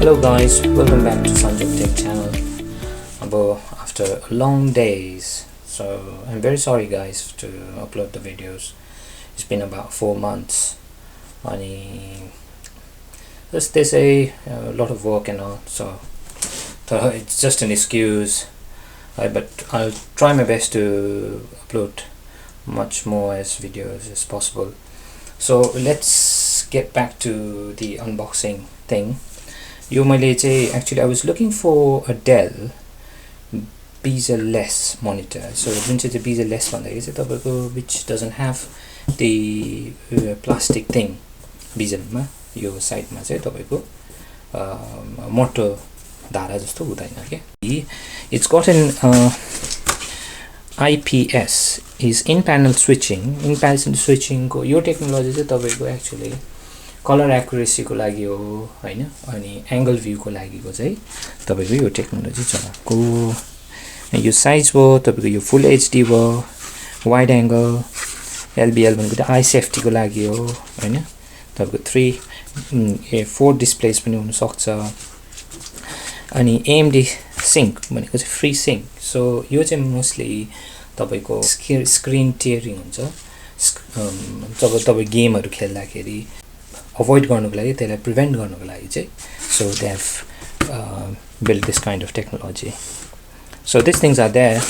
Hello guys, welcome back to Setup of Dell channel. After long days, so I'm very sorry guys to upload the videos. It's been about 4 months. And there's a lot of work and all, so it's just an excuse. But I'll try my best to upload much more as videos as possible. So let's get back to the unboxing thing. Actually I was looking for a Dell bezel-less monitor. So the bezel-less one which doesn't have the plastic thing bezel ma yo side ma chai tapaiko moto dhara jasto hudaina ke. It's got an IPS is in-panel switching. In-panel switching ko yo technology chai tapaiko actually color accuracy को लागि हो हैन, अनि angle view को लागि को चाहिँ तपाईको यो technology चलाको. यो size हो तपाईको यो फुल एचडी हो, वाइड एंगल एलबीएल भनेको त आई सेफ्टी को लागि हो हैन. तपाईको 4 डिस्प्लेस पनि हुन सक्छ. अनि एएमडी सिंक भनेको चाहिँ फ्री सिंक. सो यो चाहिँ मोस्टली तपाईको स्क्रिन टियरिङ हुन्छ जब तपाई गेमहरु खेल्दाखेरि avoid गर्नुको लागि, त्यसलाई prevent गर्नुको लागि चाहिँ. So they have built this kind of technology. So these things are there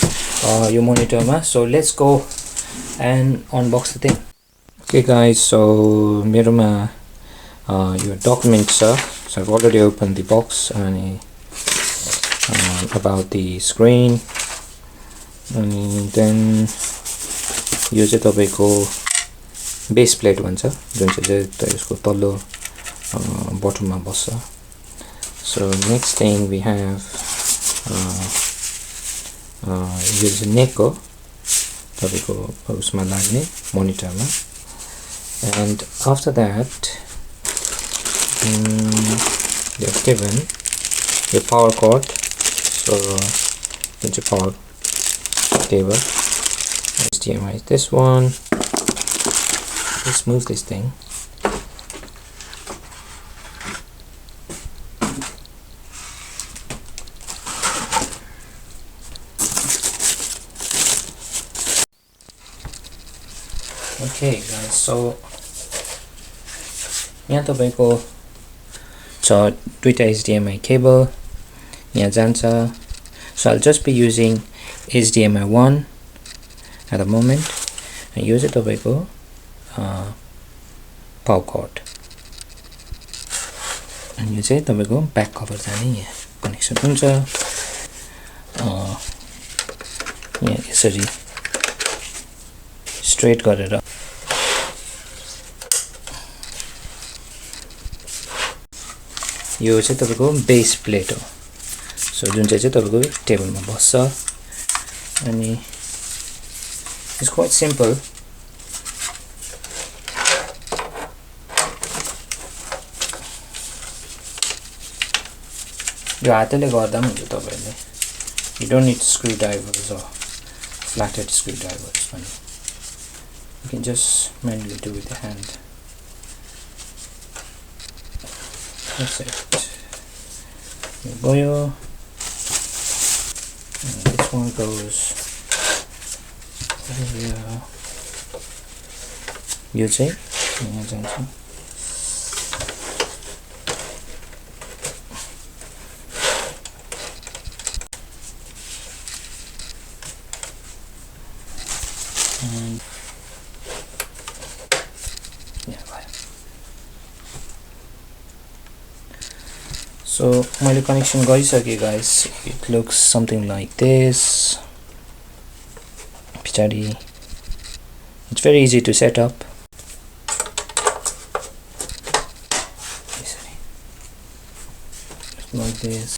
your monitor ma. So let's go and unbox the thing. Okay guys, so meroma your documents are, so I've already opened the box and about the screen, and then यो चाहिँ तपाईको base plate भन्छ जुन चाहिँ यसको तल्लो बटममा बस्छ. So next thing we have यो चाहिँ neck हो तपाईको उसमा लाग्ने मनिटरमा. And after that they have given the power cord. So जुन चाहिँ power cable HDMI is this one. Let's move this thing. Okay guys, so यहाँ तपाईको छ दुईटा HDMI cable यहाँ जान्छ. So I'll just be using HDMI 1 at the moment. And यो चाहिँ तपाईको power cord. अनि यो चाहिँ तपाईको ब्याक कभर जाने यहाँ कनेक्सन हुन्छ. यहाँ यसरी स्ट्रेट गरेर यो चाहिँ तपाईको बेस प्लेट हो. सो जुन चाहिँ तपाईको टेबलमा बस्छ. अनि इट्स क्वाइट सिम्पल. यो हातले गर्दा पनि हुन्छ तपाईले. You don't need screwdrivers or flathead screwdrivers. You can just manually do with the hand. That's it. Here, and this one goes over here. You see? So my connection गरिसके guys. It looks something like this. It's very easy to set up. Like this.